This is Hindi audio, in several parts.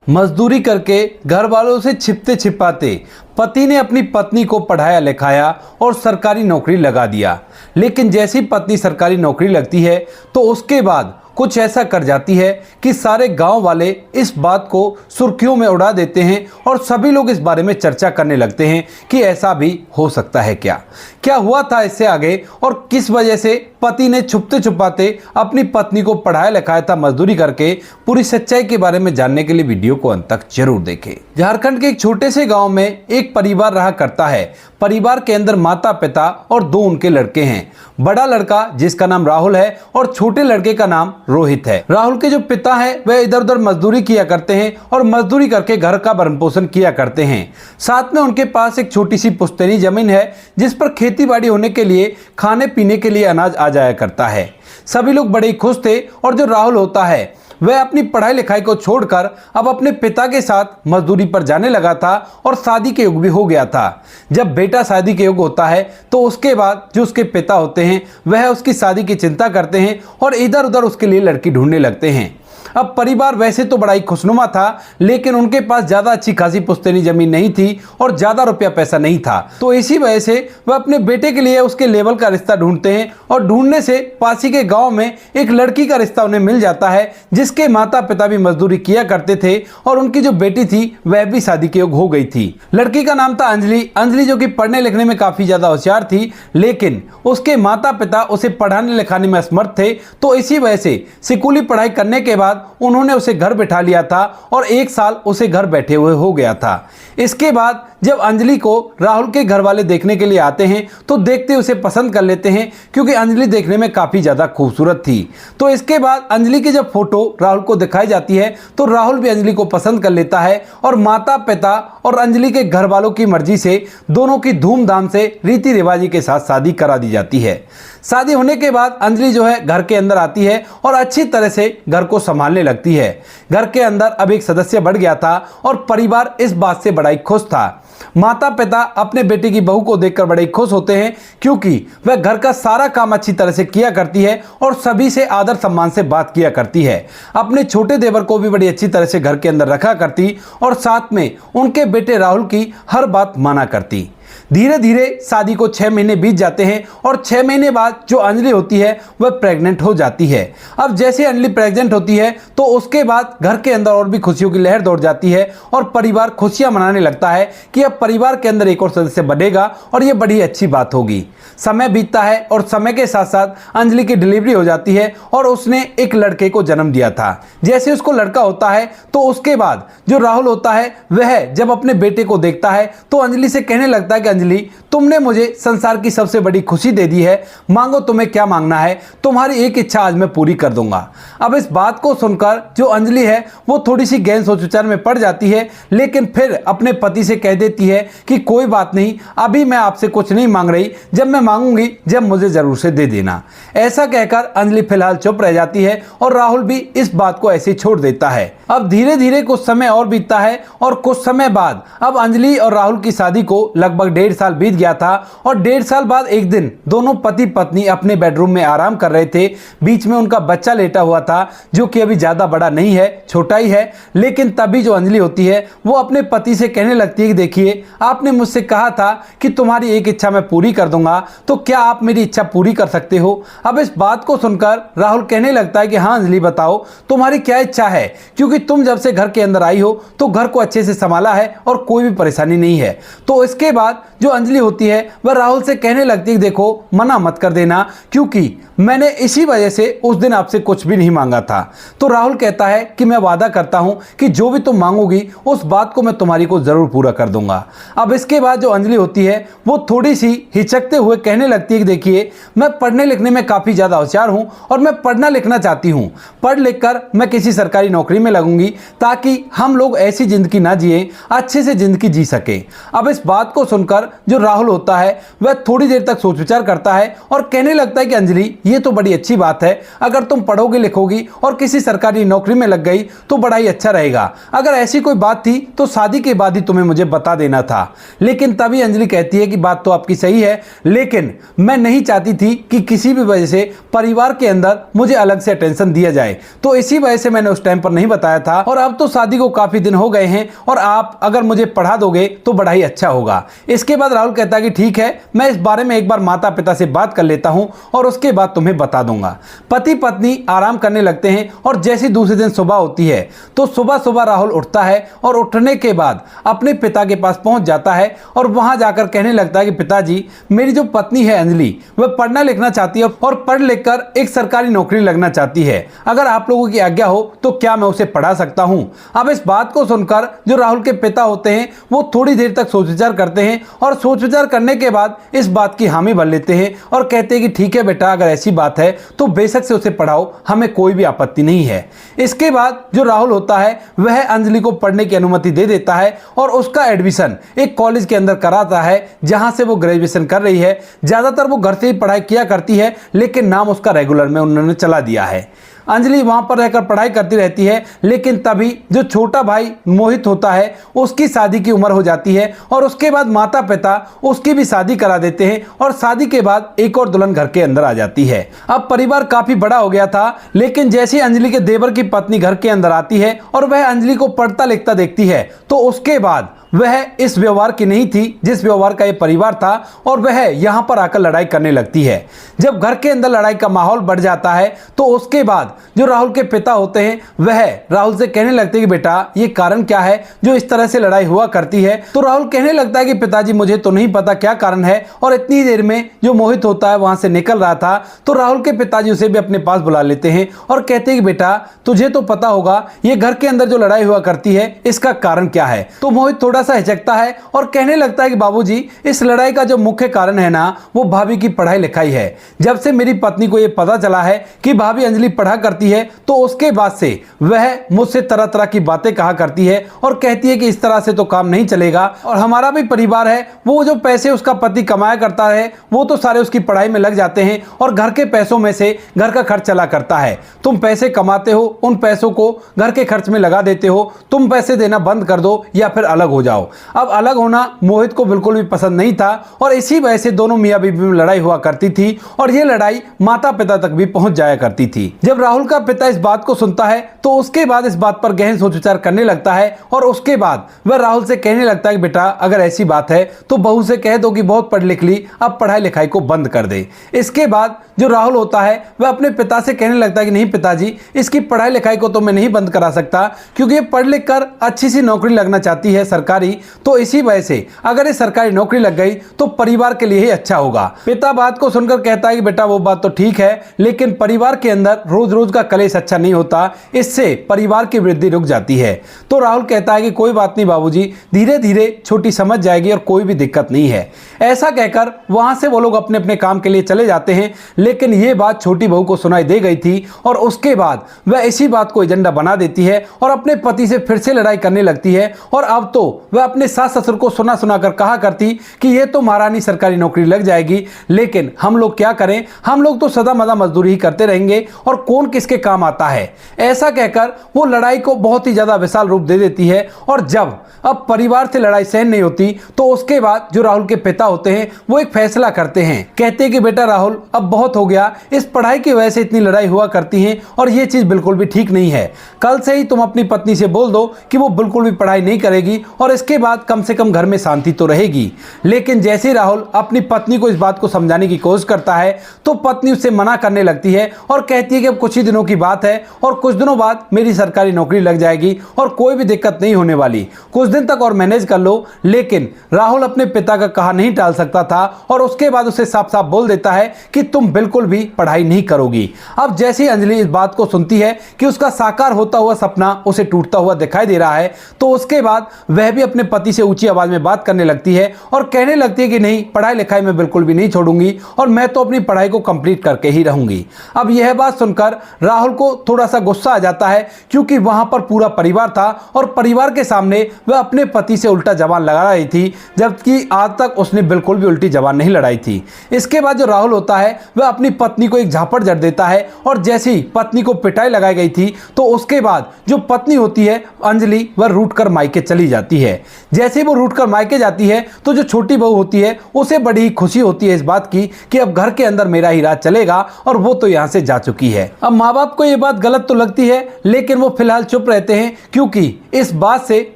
मजदूरी करके घर वालों से छिपते छिपाते पति ने अपनी पत्नी को पढ़ाया लिखाया और सरकारी नौकरी लगा दिया। लेकिन जैसी पत्नी सरकारी नौकरी लगती है तो उसके बाद कुछ ऐसा कर जाती है कि सारे गांव वाले इस बात को सुर्खियों में उड़ा देते हैं और सभी लोग इस बारे में चर्चा करने लगते हैं कि ऐसा भी हो सकता है क्या क्या हुआ था इससे आगे और किस वजह से पति ने छुपते छुपाते अपनी पत्नी को पढ़ाया लिखाया था मजदूरी करके। पूरी सच्चाई के बारे में जानने के लिए वीडियो को अंत तक जरूर देखें। झारखंड के एक छोटे से गांव में एक परिवार रहा करता है। परिवार के अंदर माता पिता और दो उनके लड़के हैं। बड़ा लड़का जिसका नाम राहुल है और छोटे लड़के का नाम रोहित है। राहुल के जो पिता हैं वह इधर उधर मजदूरी किया करते हैं और मजदूरी करके घर का भरण पोषण किया करते हैं। साथ में उनके पास एक छोटी सी पुश्तैनी जमीन है जिस पर खेती बाड़ी होने के लिए खाने पीने के लिए अनाज आ जाया करता है। सभी लोग बड़े ही खुश थे और जो राहुल होता है वह अपनी पढ़ाई लिखाई को छोड़कर अब अपने पिता के साथ मजदूरी पर जाने लगा था और शादी के युग भी हो गया था। जब बेटा शादी के युग होता है तो उसके बाद जो उसके पिता होते हैं वह उसकी शादी की चिंता करते हैं और इधर उधर उसके लिए लड़की ढूंढने लगते हैं। अब परिवार वैसे तो बड़ा ही खुशनुमा था लेकिन उनके पास ज्यादा अच्छी खासी पुश्तैनी जमीन नहीं थी और ज्यादा रुपया पैसा नहीं था। तो इसी वजह से वह अपने बेटे के लिए उसके लेवल का रिश्ता ढूंढते हैं और ढूंढने से पासी के गांव में एक लड़की का रिश्ता उन्हें मिल जाता है जिसके माता पिता भी मजदूरी किया करते थे और उनकी जो बेटी थी वह भी शादी के योग्य हो गई थी। लड़की का नाम था अंजलि। अंजलि जो कि पढ़ने लिखने में काफी ज्यादा होशियार थी लेकिन उसके माता पिता उसे पढ़ाने लिखाने में असमर्थ थे। तो इसी वजह से स्कूली पढ़ाई करने के बाद उन्होंने उसे घर बिठा लिया था और एक साल उसे घर बैठे हुए हो गया था। इसके बाद जब अंजलि को राहुल के घर वाले देखने के लिए आते हैं तो देखते उसे पसंद कर लेते हैं क्योंकि अंजलि देखने में काफी ज्यादा खूबसूरत थी। तो इसके बाद अंजलि की जब फोटो राहुल को दिखाई जाती है तो राहुल भी अंजलि को पसंद कर लेता है और माता पिता और अंजलि के घर वालों की मर्जी से दोनों की धूमधाम से रीति रिवाजी के साथ शादी करा दी जाती है। शादी होने के बाद अंजलि जो है घर के अंदर आती है और अच्छी तरह से घर को संभालने लगती है। घर के अंदर अब एक सदस्य बढ़ गया था और परिवार इस बात से बड़ा ही खुश था। माता पिता अपने बेटे की बहू को देखकर बड़े ही खुश होते हैं क्योंकि वह घर का सारा काम अच्छी तरह से किया करती है और सभी से आदर सम्मान से बात किया करती है। अपने छोटे देवर को भी बड़ी अच्छी तरह से घर के अंदर रखा करती और साथ में उनके बेटे राहुल की हर बात माना करती। धीरे धीरे शादी को 6 महीने बीत जाते हैं और 6 महीने बाद जो अंजलि होती है वह प्रेग्नेंट हो जाती है। अब जैसे अंजलि प्रेग्नेंट होती है तो उसके बाद घर के अंदर और भी खुशियों की लहर दौड़ जाती है और परिवार खुशियां मनाने लगता है कि अब परिवार के अंदर एक और सदस्य बढ़ेगा और यह बड़ी अच्छी बात होगी। समय बीतता है और समय के साथ साथ अंजलि की डिलीवरी हो जाती है और उसने एक लड़के को जन्म दिया था। जैसे उसको लड़का होता है तो उसके बाद जो राहुल होता है वह जब अपने बेटे को देखता है तो अंजलि से कहने लगता है कि अंजलि तुमने मुझे संसार की सबसे बड़ी खुशी दे दी है, मांगो तुम्हें क्या मांगना है, तुम्हारी एक इच्छा आज मैं पूरी कर दूंगा। अब इस बात को सुनकर जो अंजलि है वो थोड़ी सी गहन सोच विचार में पड़ जाती है लेकिन फिर अपने पति से कह देती है कि कोई बात नहीं, अभी मैं आपसे कुछ नहीं मांग रही, जब मैं मांगूंगी जब मुझे जरूर से दे देना। ऐसा कहकर अंजलि फिलहाल चुप रह जाती है और राहुल भी इस बात को ऐसे छोड़ देता है। अब धीरे धीरे कुछ समय और बीतता है और कुछ समय बाद अब अंजलि और राहुल की शादी को लगभग 1.5 साल बीत गया था और 1.5 साल बाद एक दिन दोनों पति पत्नी अपने बेडरूम में आराम कर रहे थे। बीच में उनका बच्चा लेटा हुआ था जो कि अभी ज्यादा बड़ा नहीं है, छोटा ही है। लेकिन तभी जो अंजलि होती है वो अपने पति से कहने लगती है कि देखिए आपने मुझसे कहा था कि तुम्हारी एक इच्छा मैं पूरी कर दूंगा, तो क्या आप मेरी इच्छा पूरी कर सकते हो। अब इस बात को सुनकर राहुल कहने लगता है कि हाँ अंजलि बताओ तुम्हारी क्या इच्छा है, क्योंकि तुम जब से घर के अंदर आई हो तो घर को अच्छे से संभाला है और कोई भी परेशानी नहीं है। तो इसके बाद जो अंजलि होती है वह राहुल से कहने लगती है देखो मना मत कर देना, क्योंकि मैंने इसी वजह से उस दिन आपसे कुछ भी नहीं मांगा था। तो राहुल कहता है कि मैं वादा करता हूं कि जो भी तुम मांगोगी उस बात को मैं तुम्हारी को जरूर पूरा कर दूंगा। अब इसके बाद जो अंजलि होती है वो थोड़ी सी हिचकते हुए कहने लगती है कि देखिए मैं पढ़ने लिखने में काफी ज्यादा होशियार हूं और मैं पढ़ना लिखना चाहती हूं। पढ़ लिख कर मैं किसी सरकारी नौकरी में लगूंगी ताकि हम लोग ऐसी जिंदगी ना जिए, अच्छे से जिंदगी जी सके। अब इस बात को सुनकर जो राहुल राहुल होता है वह थोड़ी देर तक सोच विचार करता है और कहने लगता है कि अंजलि, ये तो बड़ी अच्छी बात है, अगर तुम पढ़ोगी लिखोगी और किसी सरकारी नौकरी में लग गई तो बड़ा ही अच्छा रहेगा। अगर ऐसी कोई बात थी तो शादी के बाद ही तुम्हें मुझे बता देना था। लेकिन तभी अंजलि कहती है कि बात तो आपकी सही है, लेकिन मैं नहीं चाहती थी कि किसी भी वजह से परिवार के अंदर मुझे अलग से अटेंशन दिया जाए, तो इसी वजह से मैंने उस टाइम पर नहीं बताया था। और अब तो शादी को काफी दिन हो गए हैं और आप अगर मुझे पढ़ा दोगे तो बड़ा ही अच्छा होगा। इसके बाद राहुल कहता है कि ठीक है, मैं इस बारे में एक बार माता पिता से बात कर लेता हूं और उसके बाद तुम्हें बता दूंगा। पति पत्नी आराम करने लगते हैं और जैसी दूसरे दिन सुबह होती है तो सुबह सुबह राहुल उठता है और उठने के बाद अपने पिता के पास पहुंच जाता है और वहां जाकर कहने लगता है कि पिताजी, मेरी जो पत्नी है अंजलि, वह पढ़ना लिखना चाहती है और पढ़ लिख कर एक सरकारी नौकरी लगना चाहती है। अगर आप लोगों की आज्ञा हो तो क्या मैं उसे पढ़ा सकता हूं? अब इस बात को सुनकर जो राहुल के पिता होते हैं वो थोड़ी देर तक सोच विचार करते हैं और सोच विचार करने के बाद इस बात की हामी भर लेते हैं और कहते हैं कि ठीक है बेटा, अगर ऐसी बात है तो बेशक से उसे पढ़ाओ, हमें कोई भी आपत्ति नहीं है। इसके बाद जो राहुल होता है वह अंजलि को पढ़ने की अनुमति दे देता है और उसका एडमिशन एक कॉलेज के अंदर कराता है जहां से वो ग्रेजुएशन कर रही है। ज्यादातर वो घर से ही पढ़ाई किया करती है, लेकिन नाम उसका रेगुलर में उन्होंने चला दिया है। अंजलि वहां पर रहकर पढ़ाई करती रहती है, लेकिन तभी जो छोटा भाई मोहित होता है उसकी शादी की उम्र हो जाती है और उसके बाद माता पिता उसकी भी शादी करा देते हैं और शादी के बाद एक और दुल्हन घर के अंदर आ जाती है। अब परिवार काफी बड़ा हो गया था, लेकिन जैसे अंजलि के देवर की पत्नी घर के अंदर आती है और वह अंजलि को पढ़ता लिखता देखती है तो उसके बाद वह इस व्यवहार की नहीं थी जिस व्यवहार का यह परिवार था और वह यहां पर आकर लड़ाई करने लगती है। जब घर के अंदर लड़ाई का माहौल बढ़ जाता है तो उसके बाद जो राहुल के पिता होते हैं वह राहुल से कहने लगते हैं कि बेटा, ये कारण क्या है जो इस तरह से लड़ाई हुआ करती है? तो राहुल कहने लगता है कि पिताजी, मुझे तो नहीं पता क्या कारण है। और इतनी देर में जो मोहित होता है वहां से निकल रहा था तो राहुल के पिताजी उसे भी अपने पास बुला लेते हैं और कहते हैं कि बेटा, तुझे तो पता होगा ये घर के अंदर जो लड़ाई हुआ करती है इसका कारण क्या है? तो मोहित थोड़ा सा हिचकता है और कहने लगता है कि बाबूजी, इस लड़ाई का जो मुख्य कारण है ना वो भाभी की पढ़ाई लिखाई है। जब से मेरी पत्नी को यह पता चला है कि भाभी अंजलि पढ़ा करती है तो उसके बाद से वह मुझसे तरह तरह की बातें कहा करती है और कहती है कि इस तरह से तो काम नहीं चलेगा और हमारा भी परिवार है, वो जो पैसे उसका पति कमाया करता है वो तो सारे उसकी पढ़ाई में लग जाते हैं और घर के पैसों में से घर का खर्च चला करता है। तुम पैसे कमाते हो, उन पैसों को घर के खर्च में लगा देते हो, तुम पैसे देना बंद कर दो या फिर अलग हो जाओ। अब अलग होना मोहित को बिल्कुल भी पसंद नहीं था और इसी वजह से दोनों मियां बीवी में लड़ाई हुआ करती थी और यह लड़ाई माता पिता तक भी पहुंच जाया करती थी। जब राहुल का पिता इस बात को सुनता है तो उसके बाद इस बात पर गहन सोच विचार करने लगता है और उसके बाद वह राहुल से कहने लगता है कि बेटा, अगर ऐसी बात है तो बहू से कह दो कि बहुत पढ़ लिख ली, अब पढ़ाई लिखाई को बंद कर दे। इसके बाद जो राहुल होता है वह अपने पिता से कहने लगता है कि नहीं पिताजी, इसकी पढ़ाई लिखाई को तो मैं नहीं बंद करा सकता क्योंकि ये पढ़ लिख कर अच्छी सी नौकरी लगना चाहती है सरकारी, तो इसी वजह से अगर ये सरकारी नौकरी लग गई तो परिवार के लिए ही अच्छा होगा। पिता बात को सुनकर कहता है कि बेटा, वो बात तो ठीक है, लेकिन परिवार के अंदर रोज रोज का कलेश अच्छा नहीं होता, इससे परिवार की वृद्धि रुक जाती है। तो राहुल कहता है कि कोई बात नहीं बाबूजी, धीरे धीरे छोटी समझ जाएगी और कोई भी दिक्कत नहीं है। ऐसा कहकर वहां से वो लोग अपने अपने काम के लिए चले जाते हैं, लेकिन ये बात छोटी बहू को सुनाई दे गई थी और उसके बाद वह इसी बात को एजेंडा बना देती है और अपने पति से फिर से लड़ाई करने लगती है। और अब तो वह अपने सास ससुर को सुना सुना कर कहा करती कि ये तो महारानी सरकारी नौकरी लग जाएगी, लेकिन हम लोग क्या करें, हम लोग तो सदा मदा मजदूरी ही करते रहेंगे और कौन किसके काम आता है। ऐसा कहकर वो लड़ाई को बहुत ही ज्यादा विशाल रूप दे देती है और जब अब परिवार से लड़ाई सहन नहीं होती तो उसके बाद जो राहुल के पिता होते हैं वो एक फैसला करते हैं। कहते हैं कि बेटा राहुल, अब बहुत हो गया, इस पढ़ाई की वजह से इतनी लड़ाई हुआ करती है और ये चीज बिल्कुल भी ठीक नहीं है। कल से ही तुम अपनी पत्नी से बोल दो कि वो बिल्कुल भी पढ़ाई नहीं करेगी और इसके बाद कम से कम घर में शांति तो रहेगी। लेकिन जैसे राहुल अपनी पत्नी को इस बात को समझाने की कोशिश करता है तो पत्नी उससे मना करने लगती है और कहती है कि अब कुछ ही दिनों की बात है और कुछ दिनों बाद मेरी सरकारी नौकरी लग जाएगी और कोई भी दिक्कत नहीं होने वाली, कुछ दिन तक और मैनेज कर लो। लेकिन राहुल अपने पिता का कहा नहीं टाल सकता था और उसके बाद उसे साफ साफ बोल देता है कि तुम बिल्कुल भी पढ़ाई नहीं करोगी। अब जैसे ही अंजलि इस बात को सुनती है कि उसका साकार होता हुआ सपना उसे टूटता हुआ दिखाई दे रहा है तो उसके बाद वह भी अपने पति से ऊंची आवाज में बात करने लगती है और कहने लगती है कि नहीं, पढ़ाई लिखाई में बिल्कुल भी नहीं छोड़ूंगी और मैं तो अपनी पढ़ाई को कंप्लीट करके ही रहूंगी। अब यह बात सुनकर राहुल को थोड़ा सा गुस्सा आ जाता है, क्योंकि वहां पर पूरा परिवार था और परिवार के सामने वह अपने पति से उल्टा जबान लगा रही थी, जबकि आज तक उसने बिल्कुल भी उल्टी जबान नहीं लड़ाई थी। इसके बाद जो राहुल होता है वह अपनी पत्नी को एक झापड़ जड़ देता है और जैसे ही पत्नी को पिटाई लगाई गई थी तो उसके बाद जो पत्नी होती है अंजलि, वह रूठ कर मायके चली जाती है। जैसे ही वो रूठ कर मायके जाती है तो जो छोटी बहू होती है उसे बड़ी ही खुशी होती है इस बात की कि अब घर के अंदर मेरा ही राज चलेगा, और वो तो यहां से जा चुकी है। अब माँ बाप को यह बात गलत तो लगती है, लेकिन वो फिलहाल चुप रहते हैं, क्योंकि इस बात से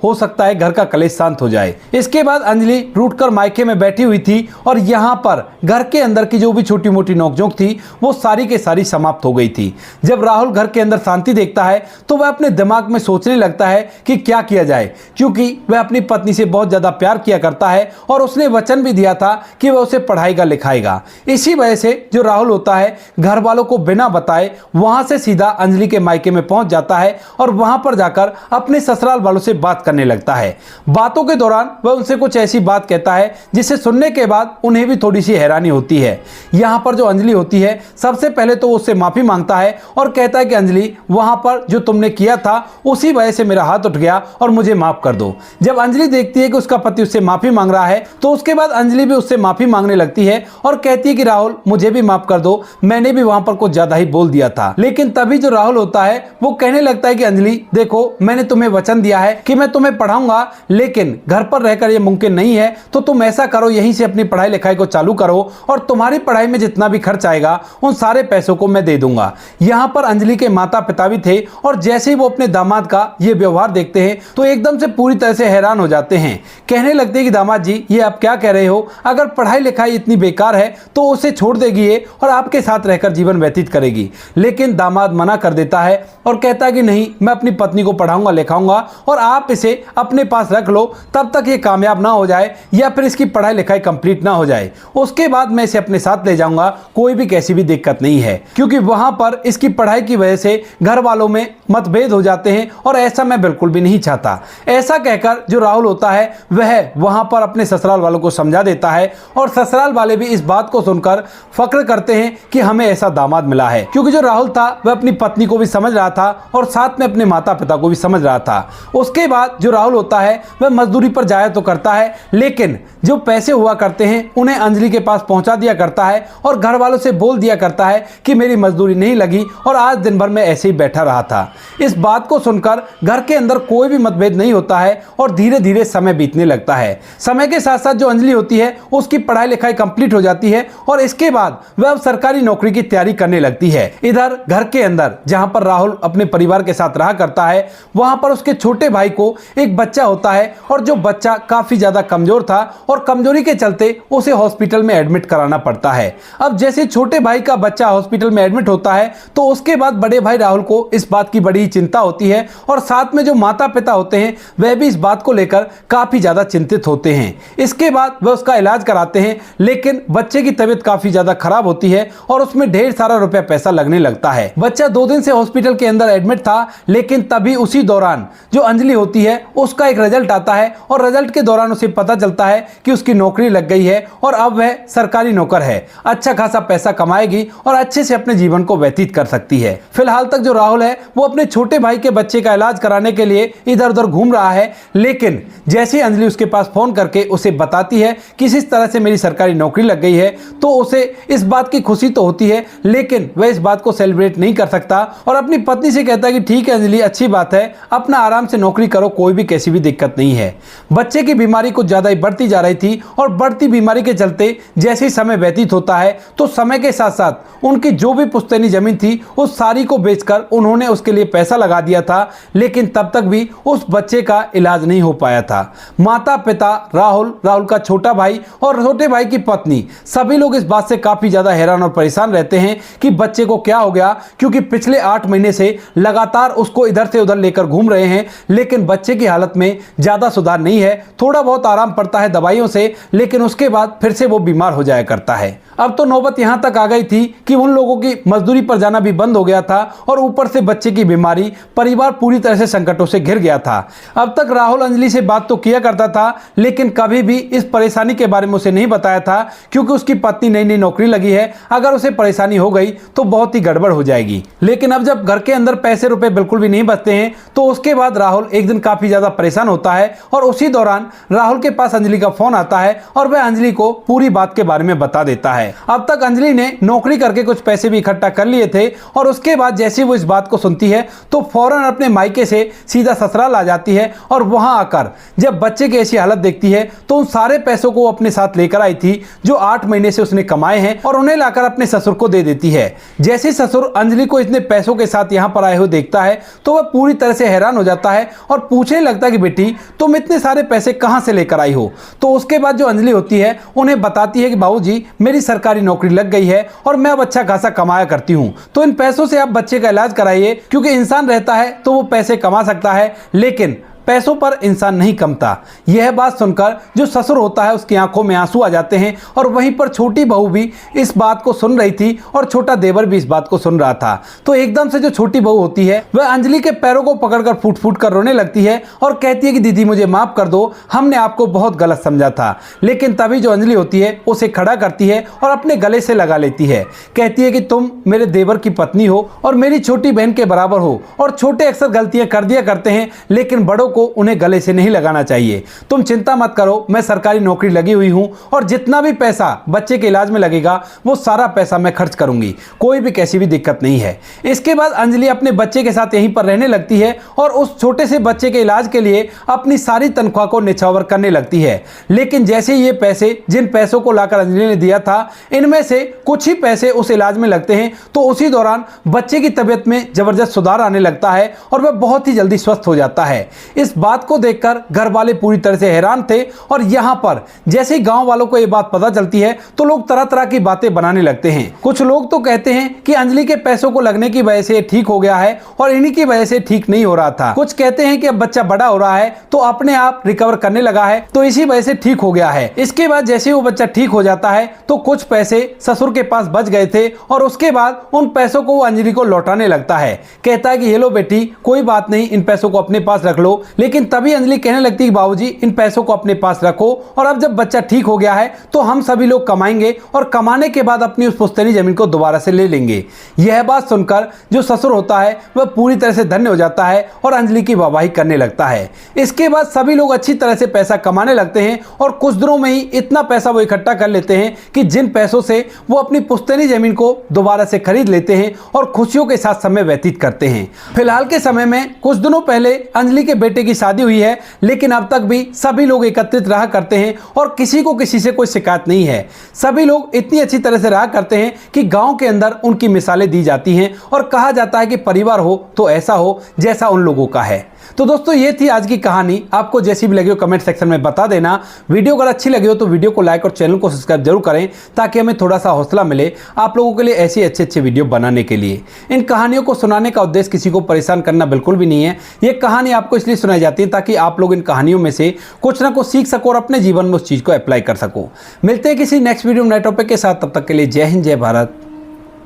हो सकता है घर का कलेश शांत हो जाए। इसके बाद अंजलि रूठ कर मायके में बैठी हुई थी और यहाँ पर घर के अंदर की जो भी छोटी मोटी नोकझोंक थी वो सारी के सारी समाप्त हो गई थी। जब राहुल घर के अंदर शांति देखता है तो वह अपने दिमाग में सोचने लगता है कि क्या किया जाए, क्योंकि वह अपनी पत्नी से बहुत ज्यादा प्यार किया करता है और उसने वचन भी दिया था कि वह उसे पढ़ाएगा लिखाएगा। इसी वजह से जो राहुल होता है घर वालों को बिना बताए वहां से सीधा अंजलि के मायके में पहुंच जाता है और वहां पर जाकर अपने ससुराल वालों से बात करने लगता है। बातों के दौरान वह उनसे कुछ ऐसी बात कहता है जिसे सुनने के बाद उन्हें भी थोड़ी सी हैरानी होती है। यहां पर जो अंजलि होती है सबसे पहले तो उससे माफी मांगता है और कहता है कि अंजलि, वहां पर जो तुमने किया था उसी वजह से मेरा हाथ उठ गया और मुझे माफ कर दो। जब अंजलि देखती है कि उसका पति उससे माफी मांग रहा है तो उसके बाद अंजलि भी उससे माफी मांगने लगती है और कहती है कि राहुल, मुझे भी माफ कर दो, मैंने भी वहां पर कुछ ज्यादा ही बोल दिया था। लेकिन तभी जो राहुल होता है वो कहने लगता है कि अंजलि देखो, मैंने तुम्हें वचन दिया है कि मैं तुम्हें पढ़ाऊंगा, लेकिन घर पर रहकर यह मुमकिन नहीं है, तो तुम ऐसा करो, यहीं से अपनी पढ़ाई लिखाई को चालू करो और तुम्हारी पढ़ाई में जितना भी खर्च आएगा उन सारे पैसों को मैं दे दूंगा। यहां पर अंजलि के माता पिता भी थे और जैसे ही वो अपने दामाद का ये व्यवहार देखते हैं तो एकदम से पूरी तरह से हैरान हो जाते हैं। कहने लगते हैं कि दामाद जी, ये आप क्या कह रहे हो? अगर पढ़ाई लिखाई इतनी बेकार है तो उसे छोड़ देगी ये और आपके साथ रहकर जीवन व्यतीत करेगी। लेकिन दामाद मना कर देता है और कहता है कि नहीं, मैं अपनी पत्नी को पढ़ाऊंगा लिखाऊंगा और आप इसे अपने पास रख लो तब तक ये कामयाब ना हो जाए या फिर इसकी पढ़ाई लिखाई कंप्लीट ना हो जाए, उसके बाद मैं इसे अपने साथ ले जाऊंगा, कोई भी कैसी भी दिक्कत नहीं है। क्योंकि वहां पर इसकी पढ़ाई की वजह से घर वालों में मतभेद हो जाते हैं और ऐसा मैं बिल्कुल भी नहीं चाहता। ऐसा कहकर जो राहुल होता है वह वहां पर अपने ससुराल वालों को समझा देता है और ससुराल वाले भी इस बात को सुनकर फक्र करते हैं कि हमें ऐसा दामाद मिला है। क्योंकि जो राहुल था वह अपनी पत्नी को भी समझ रहा था और साथ में अपने माता पिता को भी समझ रहा था। उसके बाद जो राहुल होता है वह मजदूरी पर जाया तो करता है, लेकिन जो पैसे हुआ करते हैं उन्हें अंजलि के पास पहुंचा दिया करता है और घर वालों से बोल दिया करता है कि मेरी मजदूरी नहीं लगी और आज दिन भर मैं ऐसे ही बैठा रहा था। इस बात को सुनकर घर के अंदर कोई भी मतभेद नहीं होता है और धीरे धीरे समय बीतने लगता है। समय के साथ साथ जो अंजलि होती है उसकी पढ़ाई लिखाई कंप्लीट हो जाती है और इसके बाद वह अब सरकारी नौकरी की तैयारी करने लगती है। इधर घर के अंदर जहां पर राहुल अपने परिवार के साथ रहा करता है वहां पर उसके छोटे भाई को एक बच्चा होता है और जो बच्चा काफी ज्यादा कमजोर था और कमजोरी के चलते उसे हॉस्पिटल में एडमिट कराना पड़ता है। अब जैसे छोटे भाई का बच्चा हॉस्पिटल में एडमिट होता है तो उसके बाद बड़े भाई राहुल को इस बात की बड़ी चिंता होती है और साथ में जो माता पिता होते हैं वह भी इस बात को लेकर काफी ज्यादा चिंतित होते हैं। इसके बाद वह उसका इलाज कराते हैं, लेकिन बच्चे की तबीयत काफी ज्यादा खराब होती है और उसमें ढेर सारा रुपया पैसा लगने लगता है। बच्चा 2 दिन से हॉस्पिटल के अंदर एडमिट था, लेकिन तभी उसी दौरान जो अंजलि होती है उसका एक रिजल्ट आता है और रिजल्ट के दौरान उसे पता चलता है कि उसकी नौकरी लग गई है और अब वह सरकारी नौकर है, अच्छा खासा पैसा कमाएगी और अच्छे से अपने जीवन को व्यतीत कर सकती है। फिलहाल तक जो राहुल है वो अपने छोटे भाई के बच्चे का इलाज कराने के लिए इधर उधर घूम रहा है, लेकिन जैसे ही अंजलि उसके पास फोन करके उसे बताती है कि इस तरह से मेरी सरकारी नौकरी लग गई है तो उसे इस बात की खुशी तो होती है, लेकिन वह इस बात को सेलिब्रेट नहीं कर सकता और अपनी पत्नी से कहता है कि ठीक है अंजलि, अच्छी बात है, अपना आराम से नौकरी करो, कोई भी कैसी भी दिक्कत नहीं है। बच्चे की बीमारी कुछ ज्यादा ही बढ़ती जा रही थी और बढ़ती बीमारी के चलते जैसे ही समय व्यतीत होता है तो समय के साथ साथ उनकी जो भी पुश्तैनी जमीन थी उस सारी को बेचकर उन्होंने उसके लिए पैसा लगा दिया था, लेकिन तब तक भी उस बच्चे का इलाज नहीं हो पाया था। माता पिता, राहुल का छोटा भाई और छोटे भाई की पत्नी, सभी लोग इस बात से काफी ज्यादा हैरान और परेशान रहते हैं कि बच्चे को क्या हो गया, क्योंकि पिछले 8 महीने से लगातार उसको इधर से उधर लेकर घूम रहे हैं, लेकिन बच्चे की हालत में ज्यादा सुधार नहीं है। थोड़ा बहुत आराम पड़ता है दवाइयों से, लेकिन उसके बाद फिर से वो बीमार हो जाया करता है। अब तो नौबत यहां तक आ गई थी कि उन लोगों की मजदूरी पर जाना भी बंद हो गया था और ऊपर से बच्चे की बीमारी, परिवार पूरी तरह से संकटों से घिर गया था। अब तक राहुल अंजलि से बात तो किया करता था, लेकिन कभी भी इस परेशानी के बारे में उसे नहीं बताया था, क्योंकि उसकी पत्नी नई नई नौकरी लगी है, अगर उसे परेशानी हो गई तो बहुत ही गड़बड़ हो हो जाएगी। लेकिन अब जब घर के अंदर पैसे रुपए बिल्कुल भी नहीं बचते हैं तो उसके बाद राहुल एक दिन काफी ज्यादा परेशान होता है और उसी दौरान राहुल के पास अंजलि का फोन आता है और वह अंजलि को पूरी बात के बारे में बता देता है। अब तक अंजलि ने नौकरी करके कुछ पैसे भी इकट्ठा कर लिए थे और उसके बाद जैसे वो इस बात को सुनती है तो फौरन अपने मायके से सीधा ससुराल आ जाती है और वहां आकर जब बच्चे की ऐसी हालत देखती है तो उन सारे पैसों को वो अपने साथ लेकर आई थी जो 8 महीने से उसने कमाए हैं और उन्हें लाकर अपने ससुर को दे देती है। जैसे ससुर अंजलि को इतने पैसों के साथ यहां पर आए हुए देखता है तो वह पूरी तरह से हैरान हो जाता है और पूछने लगता है कि बेटी तुम इतने सारे पैसे कहां से लेकर आई हो। तो उसके बाद जो अंजलि होती है उन्हें बताती है कि बाबूजी मेरी सरकारी नौकरी लग गई है और मैं अब अच्छा खासा कमाया करती हूं, तो इन पैसों से आप बच्चे का इलाज कराइए, क्योंकि इंसान रहता है तो वो पैसे कमा सकता है लेकिन पैसों पर इंसान नहीं कमता। यह बात सुनकर जो ससुर होता है उसकी आंखों में आंसू आ जाते हैं और वहीं पर छोटी बहू भी इस बात को सुन रही थी और छोटा देवर भी इस बात को सुन रहा था। तो एकदम से जो छोटी बहू होती है वह अंजलि के पैरों को पकड़कर फूट फूट कर रोने लगती है और कहती है कि दीदी मुझे माफ कर दो, हमने आपको बहुत गलत समझा था। लेकिन तभी जो अंजलि होती है उसे खड़ा करती है और अपने गले से लगा लेती है। कहती है कि तुम मेरे देवर की पत्नी हो और मेरी छोटी बहन के बराबर हो और छोटे अक्सर गलतियां कर दिया करते हैं लेकिन बड़ों को उन्हें गले से नहीं लगाना चाहिए। तुम चिंता मत करो, मैं सरकारी नौकरी लगी हुई हूं और जितना भी पैसा बच्चे के इलाज में लगेगा वो सारा पैसा मैं खर्च करूंगी, कोई भी कैसी भी दिक्कत नहीं है। इसके बाद अंजलि अपने बच्चे के साथ यहीं पर रहने लगती है और उस छोटे से बच्चे के इलाज के लिए अपनी सारी तनख्वाह को निछावर करने लगती है। लेकिन जैसे ये पैसे जिन पैसों को लाकर अंजलि ने दिया था इनमें से कुछ ही पैसे उस इलाज में लगते हैं तो उसी दौरान बच्चे की तबीयत में जबरदस्त सुधार आने लगता है और वह बहुत ही जल्दी स्वस्थ हो जाता है। इस बात को देखकर घर वाले पूरी तरह से हैरान थे और यहां पर जैसे ही गांव वालों को यह बात पता चलती है तो लोग तरह तरह की बातें बनाने लगते हैं। कुछ लोग तो कहते हैं कि अंजलि के पैसों को लगने की वजह से ठीक हो गया है और इन्हीं की वजह से ठीक नहीं हो रहा था। कुछ कहते हैं कि अब बच्चा बड़ा हो रहा है तो अपने आप रिकवर करने लगा है तो इसी वजह से ठीक हो गया है। इसके बाद जैसे ही वो बच्चा ठीक हो जाता है तो कुछ पैसे ससुर के पास बच गए थे और उसके बाद उन पैसों को वो अंजलि को लौटाने लगता है। कहता है कि ये लो बेटी कोई बात नहीं, इन पैसों को अपने पास रख लो। लेकिन तभी अंजलि कहने लगती है बाबूजी इन पैसों को अपने पास रखो और अब जब बच्चा ठीक हो गया है तो हम सभी लोग कमाएंगे और कमाने के बाद अपनी उस पुश्तैनी जमीन को दोबारा से ले लेंगे। यह बात सुनकर जो ससुर होता है वह पूरी तरह से धन्य हो जाता है और अंजलि की वाहवाही करने लगता है। इसके बाद सभी लोग अच्छी तरह से पैसा कमाने लगते हैं और कुछ दिनों में ही इतना पैसा वो इकट्ठा कर लेते हैं कि जिन पैसों से वो अपनी पुश्तैनी जमीन को दोबारा से खरीद लेते हैं और खुशियों के साथ समय व्यतीत करते हैं। फिलहाल के समय में कुछ दिनों पहले अंजलि के बेटे की शादी हुई है लेकिन अब तक भी सभी लोग एकत्रित रहा करते हैं और किसी को किसी से कोई शिकायत नहीं है। सभी लोग इतनी अच्छी तरह से रहा करते हैं कि गांव के अंदर उनकी मिसालें दी जाती हैं और कहा जाता है कि परिवार हो तो ऐसा हो जैसा उन लोगों का है। तो दोस्तों ये थी आज की कहानी। आपको जैसी भी लगी हो कमेंट सेक्शन में बता देना। वीडियो अगर अच्छी लगी हो तो वीडियो को लाइक और चैनल को सब्सक्राइब जरूर करें ताकि हमें थोड़ा सा हौसला मिले आप लोगों के लिए ऐसे अच्छे वीडियो बनाने के लिए। इन कहानियों को सुनाने का उद्देश्य किसी को परेशान करना बिल्कुल भी नहीं है। ये कहानी आपको इसलिए सुनाई जाती है ताकि आप लोग इन कहानियों में से कुछ ना कुछ सीख सको और अपने जीवन में उस चीज को अप्लाई कर सको। मिलते हैं किसी नेक्स्ट वीडियो में नए टॉपिक के साथ, तब तक के लिए जय हिंद, जय भारत,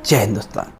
जय हिंदुस्तान।